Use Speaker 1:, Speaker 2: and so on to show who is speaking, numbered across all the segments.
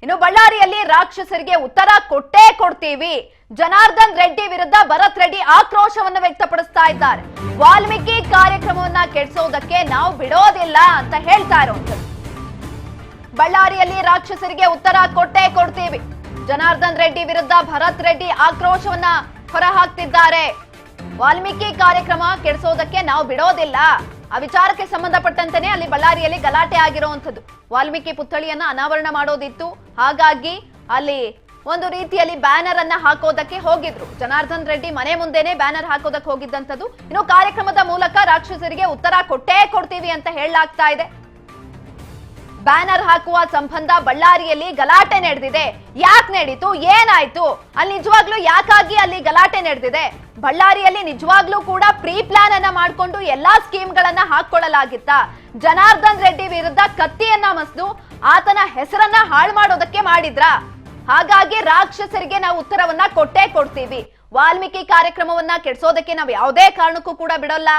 Speaker 1: ಇನ್ನು ಬಳ್ಳಾರಿಯಲ್ಲಿ ರಾಕ್ಷಸರಿಗೆ ಉತ್ತರ ಕೊಟ್ಟೇ ಕೊಡ್ತೀವಿ. ಜನಾರ್ದನ್ ರೆಡ್ಡಿ ವಿರುದ್ಧ ಭರತ್ ರೆಡ್ಡಿ ಆಕ್ರೋಶವನ್ನು ವ್ಯಕ್ತಪಡಿಸ್ತಾ ಇದ್ದಾರೆ. ವಾಲ್ಮೀಕಿ ಕಾರ್ಯಕ್ರಮವನ್ನ ಕೆಡಿಸೋದಕ್ಕೆ ನಾವು ಬಿಡೋದಿಲ್ಲ ಅಂತ ಹೇಳ್ತಾ ಇರುವಂತದ್ದು. ಬಳ್ಳಾರಿಯಲ್ಲಿ ರಾಕ್ಷಸರಿಗೆ ಉತ್ತರ ಕೊಟ್ಟೇ ಕೊಡ್ತೀವಿ. ಜನಾರ್ದನ್ ರೆಡ್ಡಿ ವಿರುದ್ಧ ಭರತ್ ರೆಡ್ಡಿ ಆಕ್ರೋಶವನ್ನ ಹೊರಹಾಕ್ತಿದ್ದಾರೆ. ವಾಲ್ಮೀಕಿ ಕಾರ್ಯಕ್ರಮ ಕೆಡಿಸೋದಕ್ಕೆ ನಾವು ಬಿಡೋದಿಲ್ಲ. ಆ ವಿಚಾರಕ್ಕೆ ಸಂಬಂಧಪಟ್ಟಂತೆನೇ ಅಲ್ಲಿ ಬಳ್ಳಾರಿಯಲ್ಲಿ ಗಲಾಟೆ ಆಗಿರುವಂತದ್ದು. ವಾಲ್ಮೀಕಿ ಪುತ್ಥಳಿಯನ್ನ ಅನಾವರಣ ಮಾಡೋದಿತ್ತು. ಹಾಗಾಗಿ ಅಲ್ಲಿ ಒಂದು ರೀತಿಯಲ್ಲಿ ಬ್ಯಾನರ್ ಅನ್ನ ಹಾಕೋದಕ್ಕೆ ಹೋಗಿದ್ರು. ಜನಾರ್ದನ್ ರೆಡ್ಡಿ ಮನೆ ಮುಂದೆನೆ ಬ್ಯಾನರ್ ಹಾಕೋದಕ್ಕೆ ಹೋಗಿದ್ದಂಥದ್ದು. ಇನ್ನು ಕಾರ್ಯಕ್ರಮದ ಮೂಲಕ ರಾಕ್ಷಸರಿಗೆ ಉತ್ತರ ಕೊಟ್ಟೇ ಕೊಡ್ತೀವಿ ಅಂತ ಹೇಳಲಾಗ್ತಾ ಇದೆ. ಬ್ಯಾನರ್ ಹಾಕುವ ಸಂಬಂಧ ಬಳ್ಳಾರಿಯಲ್ಲಿ ಗಲಾಟೆ ನಡೆದಿದೆ. ಯಾಕೆ ನಡೀತು, ಏನಾಯ್ತು, ಅಲ್ಲಿ ನಿಜವಾಗ್ಲೂ ಯಾಕಾಗಿ ಅಲ್ಲಿ ಗಲಾಟೆ ನಡೆದಿದೆ? ಬಳ್ಳಾರಿಯಲ್ಲಿ ನಿಜವಾಗ್ಲೂ ಕೂಡ ಪ್ರೀ ಪ್ಲಾನ್ ಅನ್ನ ಮಾಡಿಕೊಂಡು ಎಲ್ಲಾ ಸ್ಕೀಮ್ಗಳನ್ನ ಹಾಕೊಳ್ಳಲಾಗಿತ್ತ? ಜನಾರ್ದನ್ ರೆಡ್ಡಿ ವಿರುದ್ಧ ಕತ್ತಿಯನ್ನ ಮಸ್ದು ಆತನ ಹೆಸರನ್ನ ಹಾಳು ಮಾಡೋದಕ್ಕೆ ಮಾಡಿದ್ರ? ಹಾಗಾಗಿ ರಾಕ್ಷಸರಿಗೆ ನಾವು ಉತ್ತರವನ್ನ ಕೊಟ್ಟೇ ಕೊಡ್ತೀವಿ. ವಾಲ್ಮೀಕಿ ಕಾರ್ಯಕ್ರಮವನ್ನ ಕೆಡಿಸೋದಕ್ಕೆ ನಾವು ಯಾವುದೇ ಕಾರಣಕ್ಕೂ ಕೂಡ ಬಿಡೋಲ್ಲ.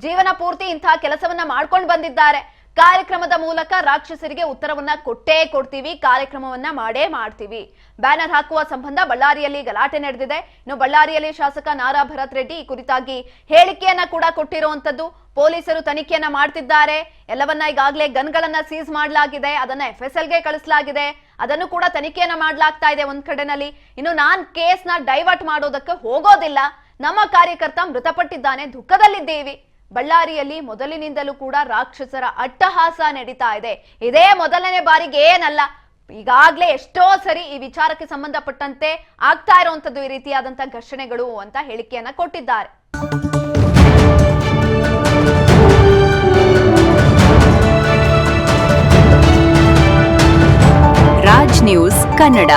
Speaker 1: ಜೀವನ ಪೂರ್ತಿ ಇಂತಹ ಕೆಲಸವನ್ನ ಮಾಡ್ಕೊಂಡು ಬಂದಿದ್ದಾರೆ. ಕಾರ್ಯಕ್ರಮದ ಮೂಲಕ ರಾಕ್ಷಸರಿಗೆ ಉತ್ತರವನ್ನ ಕೊಟ್ಟೇ ಕೊಡ್ತೀವಿ, ಕಾರ್ಯಕ್ರಮವನ್ನ ಮಾಡೇ ಮಾಡ್ತೀವಿ. ಬ್ಯಾನರ್ ಹಾಕುವ ಸಂಬಂಧ ಬಳ್ಳಾರಿಯಲ್ಲಿ ಗಲಾಟೆ ನಡೆದಿದೆ. ಇನ್ನು ಬಳ್ಳಾರಿಯಲ್ಲಿ ಶಾಸಕ ನಾರಾ ಭರತ್ ರೆಡ್ಡಿ ಈ ಕುರಿತಾಗಿ ಹೇಳಿಕೆಯನ್ನ ಕೂಡ ಕೊಟ್ಟಿರುವಂತದ್ದು. ಪೊಲೀಸರು ತನಿಖೆಯನ್ನ ಮಾಡ್ತಿದ್ದಾರೆ. ಎಲ್ಲವನ್ನ ಈಗಾಗಲೇ ಗನ್ಗಳನ್ನ ಸೀಸ್ ಮಾಡಲಾಗಿದೆ. ಅದನ್ನ FSL ಗೆ ಕಳಿಸಲಾಗಿದೆ. ಅದನ್ನು ಕೂಡ ತನಿಖೆಯನ್ನ ಮಾಡಲಾಗ್ತಾ ಇದೆ ಒಂದ್ ಕಡೆನಲ್ಲಿ. ಇನ್ನು ನಾನ್ ಕೇಸ್ನ ಡೈವರ್ಟ್ ಮಾಡೋದಕ್ಕೆ ಹೋಗೋದಿಲ್ಲ. ನಮ್ಮ ಕಾರ್ಯಕರ್ತ ಮೃತಪಟ್ಟಿದ್ದಾನೆ, ದುಃಖದಲ್ಲಿದ್ದೇವೆ. ಬಳ್ಳಾರಿಯಲ್ಲಿ ಮೊದಲಿನಿಂದಲೂ ಕೂಡ ರಾಕ್ಷಸರ ಅಟ್ಟಹಾಸ ನಡೀತಾ ಇದೆ. ಇದೇ ಮೊದಲನೇ ಬಾರಿಗೆ ಏನಲ್ಲ, ಈಗಾಗಲೇ ಎಷ್ಟೋ ಸರಿ ಈ ವಿಚಾರಕ್ಕೆ ಸಂಬಂಧಪಟ್ಟಂತೆ ಆಗ್ತಾ ಇರುವಂತದ್ದು ಈ ರೀತಿಯಾದಂತಹ ಘರ್ಷಣೆಗಳು ಅಂತ ಹೇಳಿಕೆಯನ್ನ ಕೊಟ್ಟಿದ್ದಾರೆ.
Speaker 2: ರಾಜ್ ನ್ಯೂಸ್ ಕನ್ನಡ.